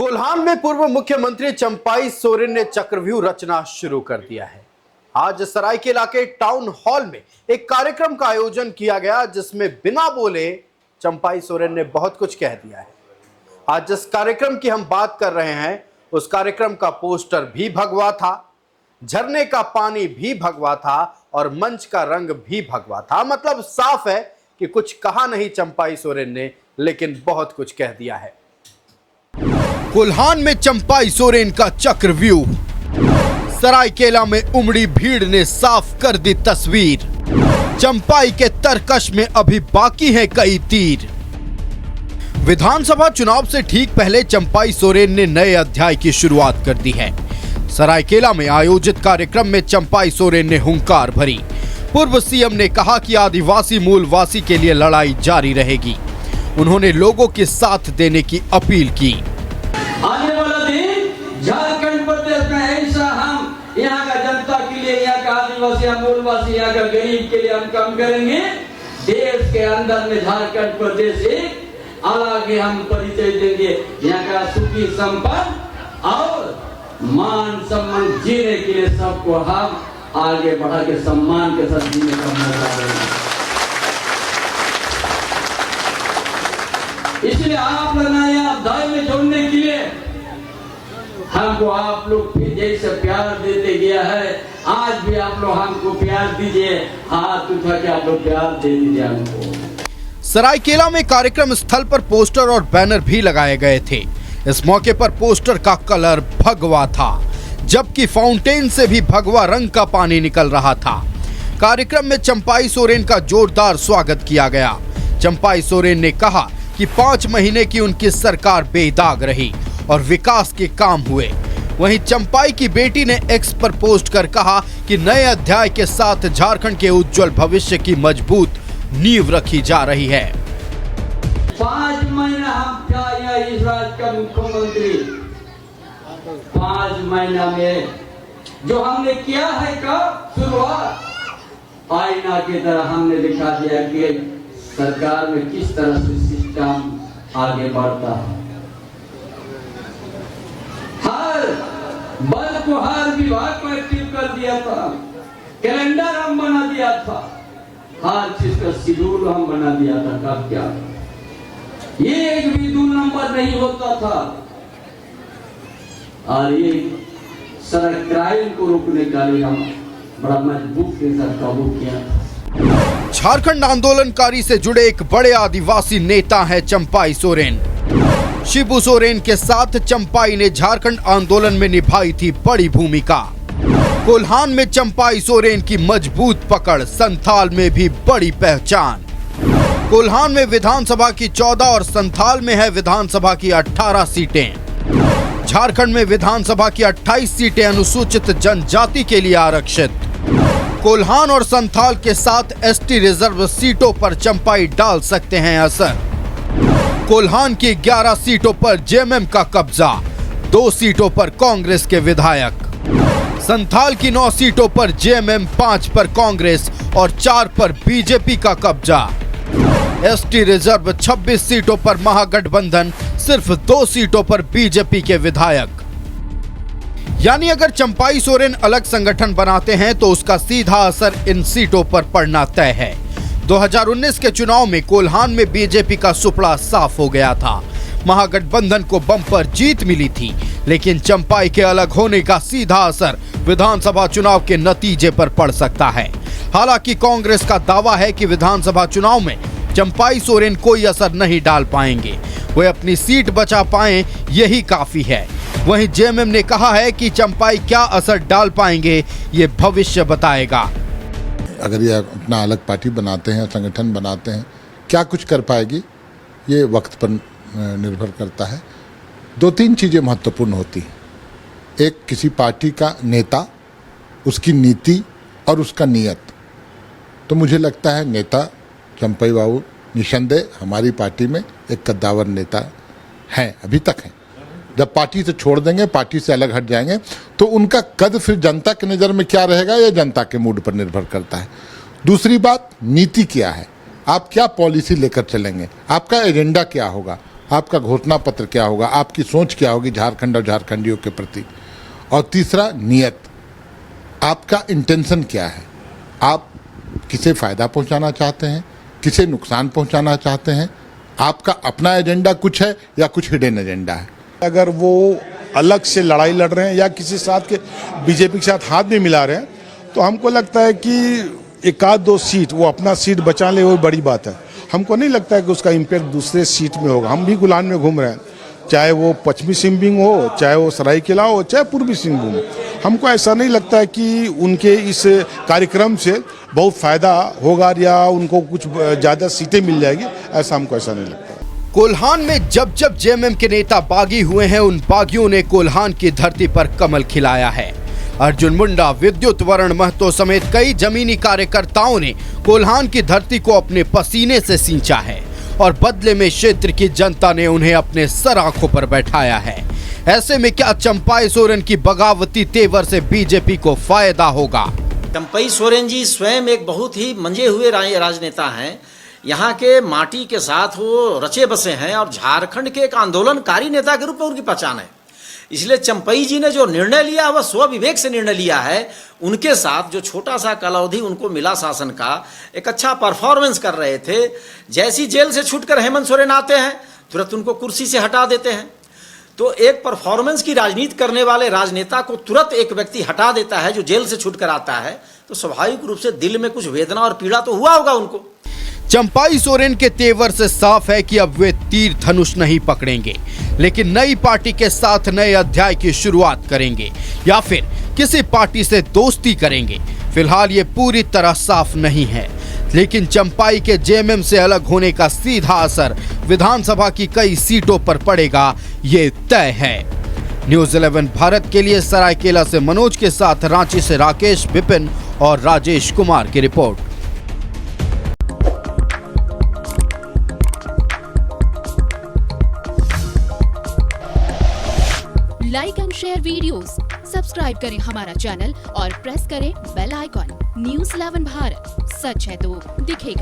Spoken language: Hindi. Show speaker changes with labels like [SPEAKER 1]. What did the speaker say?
[SPEAKER 1] कोल्हान में पूर्व मुख्यमंत्री चंपाई सोरेन ने चक्रव्यूह रचना शुरू कर दिया है। आज सरायकेला के टाउन हॉल में एक कार्यक्रम का आयोजन किया गया, जिसमें बिना बोले चंपाई सोरेन ने बहुत कुछ कह दिया है। आज जिस कार्यक्रम की हम बात कर रहे हैं, उस कार्यक्रम का पोस्टर भी भगवा था, झरने का पानी भी भगवा था और मंच का रंग भी भगवा था। मतलब साफ है कि कुछ कहा नहीं चंपाई सोरेन ने, लेकिन बहुत कुछ कह दिया है। कोल्हान में चंपाई सोरेन का चक्रव्यूह, सरायकेला में उमड़ी भीड़ ने साफ कर दी तस्वीर। चंपाई के तरकश में अभी बाकी हैं कई तीर। विधानसभा चुनाव से ठीक पहले चंपाई सोरेन ने नए अध्याय की शुरुआत कर दी है। सरायकेला में आयोजित कार्यक्रम में चंपाई सोरेन ने हुंकार भरी। पूर्व सीएम ने कहा कि आदिवासी मूलवासी के लिए लड़ाई जारी रहेगी। उन्होंने लोगों के साथ देने की अपील की।
[SPEAKER 2] आने वाला दिन झारखंड प्रदेश में ऐसा हम यहाँ का जनता के लिए, यहाँ का आदिवासी मूलवासी, यहाँ का गरीब के लिए हम काम करेंगे। देश के अंदर में झारखंड प्रदेश एक अलग हम परिचय देंगे। यहाँ का सुखी संपन्न और मान सम्मान जीने के लिए सबको हम आगे बढ़ा के सम्मान के साथ जीने का मौका देंगे। इसलिए आप लोग नया अध्याय में जोड़ने के लिए हमको आप लोग फिर जैसे प्यार देते गया है, आज भी आप लोग हमको प्यार दीजिए। हाथ उठा के आप लोग प्यार दे दीजिए हमको।
[SPEAKER 1] सरायकेला में कार्यक्रम स्थल पर पोस्टर और बैनर भी लगाए गए थे। इस मौके पर पोस्टर का कलर भगवा था, जबकि फाउंटेन से भी भगवा रंग का पानी निकल रहा था। कार्यक्रम में चंपाई सोरेन का जोरदार स्वागत किया गया। चंपाई सोरेन ने कहा कि 5 महीने की उनकी सरकार बेदाग रही और विकास के काम हुए। वहीं चंपाई की बेटी ने एक्स पर पोस्ट कर कहा कि नए अध्याय के साथ झारखंड के उज्जवल भविष्य की मजबूत नींव रखी जा रही है।
[SPEAKER 2] 5 महीना हम क्या इस राज्य का मुख्यमंत्री, 5 महीना में जो हमने किया है का शुरुआत आईना की तरह हमने दिखा दिया कि सरकार में किस तरह से सिस्टम आगे बढ़ता है। हर बल को हर विभाग को एक्टिव कर दिया था, कैलेंडर हम बना दिया था, हर चीज का शेड्यूल हम बना दिया था। कब क्या ये एक भी 2 नंबर नहीं होता था। और ये सड़क क्राइम को रोकने का लिए हम बड़ा मजबूत के साथ काबू किया था।
[SPEAKER 1] झारखंड आंदोलनकारी से जुड़े एक बड़े आदिवासी नेता हैं चंपाई सोरेन। शिबू सोरेन के साथ चंपाई ने झारखंड आंदोलन में निभाई थी बड़ी भूमिका। कोल्हान में चंपाई सोरेन की मजबूत पकड़, संथाल में भी बड़ी पहचान। कोल्हान में विधानसभा की 14 और संथाल में है विधानसभा की 18 सीटें। झारखंड में विधानसभा की 28 सीटें अनुसूचित जनजाति के लिए आरक्षित। कोल्हान और संथाल के साथ एसटी रिजर्व सीटों पर चंपाई डाल सकते हैं असर। कोल्हान की 11 सीटों पर जेएमएम का कब्जा, 2 सीटों पर कांग्रेस के विधायक। संथाल की 9 सीटों पर जेएमएम, 5 पर कांग्रेस और 4 पर बीजेपी का कब्जा। एसटी रिजर्व 26 सीटों पर महागठबंधन, सिर्फ 2 सीटों पर बीजेपी के विधायक। यानी अगर चंपाई सोरेन अलग संगठन बनाते हैं तो उसका सीधा असर इन सीटों पर पड़ना तय है। 2019 के चुनाव में कोल्हान में बीजेपी का सुपड़ा साफ हो गया था। महागठबंधन को बम्पर जीत मिली थी, लेकिन चंपाई के अलग होने का सीधा असर विधानसभा चुनाव के नतीजे पर पड़ सकता है। हालांकि कांग्रेस का दावा है कि विधानसभा चुनाव में चंपाई सोरेन कोई असर नहीं डाल पाएंगे। वे अपनी सीट बचा पाएं, यही काफी है। वहीं जेएमएम ने कहा है कि चंपाई क्या असर डाल पाएंगे, ये भविष्य बताएगा।
[SPEAKER 3] अगर ये अपना अलग पार्टी बनाते हैं, संगठन बनाते हैं, क्या कुछ कर पाएगी, ये वक्त पर निर्भर करता है। 2-3 चीज़ें महत्वपूर्ण होती हैं। एक, किसी पार्टी का नेता, उसकी नीति और उसका नियत। तो मुझे लगता है नेता चंपाई बाबू निसंदेह हमारी पार्टी में एक कद्दावर नेता हैं, अभी तक हैं। जब पार्टी से छोड़ देंगे, पार्टी से अलग हट जाएंगे, तो उनका कद फिर जनता की नज़र में क्या रहेगा, यह जनता के मूड पर निर्भर करता है। दूसरी बात, नीति क्या है, आप क्या पॉलिसी लेकर चलेंगे, आपका एजेंडा क्या होगा। आपका घोषणा पत्र क्या होगा, आपकी सोच क्या होगी झारखंड और झारखंडियों के प्रति। और तीसरा, नियत, आपका इंटेंशन क्या है, आप किसे फ़ायदा पहुंचाना चाहते हैं, किसे नुकसान पहुंचाना चाहते हैं, आपका अपना एजेंडा कुछ है या कुछ हिडन एजेंडा है।
[SPEAKER 4] अगर वो अलग से लड़ाई लड़ रहे हैं या किसी साथ के बीजेपी के साथ हाथ भी मिला रहे हैं, तो हमको लगता है कि एक आध दो सीट वो अपना सीट बचा ले, वो बड़ी बात है। हमको नहीं लगता है कि उसका इम्पैक्ट दूसरे सीट में होगा। हम भी गुलान में घूम रहे हैं, चाहे वो पश्चिमी सिंहभूम हो, चाहे वो सरायकेला हो, चाहे पूर्वी सिंहभूम। हमको ऐसा नहीं लगता है कि उनके इस कार्यक्रम से बहुत फ़ायदा होगा या उनको कुछ ज़्यादा सीटें मिल जाएगी, ऐसा हमको ऐसा नहीं लगता।
[SPEAKER 1] कोल्हान में जब जब जेएमएम के नेता बागी हुए हैं, उन बागियों ने कोल्हान की धरती पर कमल खिलाया है। अर्जुन मुंडा, विद्युत वरण महतो समेत कई जमीनी कार्यकर्ताओं ने कोल्हान की धरती को अपने पसीने से सींचा है और बदले में क्षेत्र की जनता ने उन्हें अपने सर आंखों पर बैठाया है। ऐसे में क्या चंपाई सोरेन की बगावती तेवर से बीजेपी को फायदा होगा?
[SPEAKER 5] चंपाई सोरेन जी स्वयं एक बहुत ही मंजे हुए राजनेता हैं। यहाँ के माटी के साथ वो रचे बसे हैं और झारखंड के एक आंदोलनकारी नेता के रूप में उनकी पहचान है। इसलिए चंपाई जी ने जो निर्णय लिया वह स्वविवेक से निर्णय लिया है। उनके साथ जो छोटा सा कालावधि उनको मिला शासन का, एक अच्छा परफॉर्मेंस कर रहे थे। जैसी जेल से छूटकर हेमंत सोरेन आते हैं, तुरंत उनको कुर्सी से हटा देते हैं। तो एक परफॉर्मेंस की राजनीति करने वाले राजनेता को तुरंत एक व्यक्ति हटा देता है जो जेल से छूटकर आता है, तो स्वाभाविक रूप से दिल में कुछ वेदना और पीड़ा तो हुआ होगा उनको।
[SPEAKER 1] चंपाई सोरेन के तेवर से साफ है कि अब वे तीर धनुष नहीं पकड़ेंगे, लेकिन नई पार्टी के साथ नए अध्याय की शुरुआत करेंगे या फिर किसी पार्टी से दोस्ती करेंगे। फिलहाल ये पूरी तरह साफ नहीं है, लेकिन चंपाई के जेएमएम से अलग होने का सीधा असर विधानसभा की कई सीटों पर पड़ेगा, ये तय है। न्यूज़ 11 भारत के लिए सरायकेला से मनोज के साथ रांची से राकेश, विपिन और राजेश कुमार की report.
[SPEAKER 6] Like and share videos, subscribe करें हमारा चैनल और प्रेस करें बेल आइकॉन। न्यूज़ 11 भारत, सच है तो दिखेगा।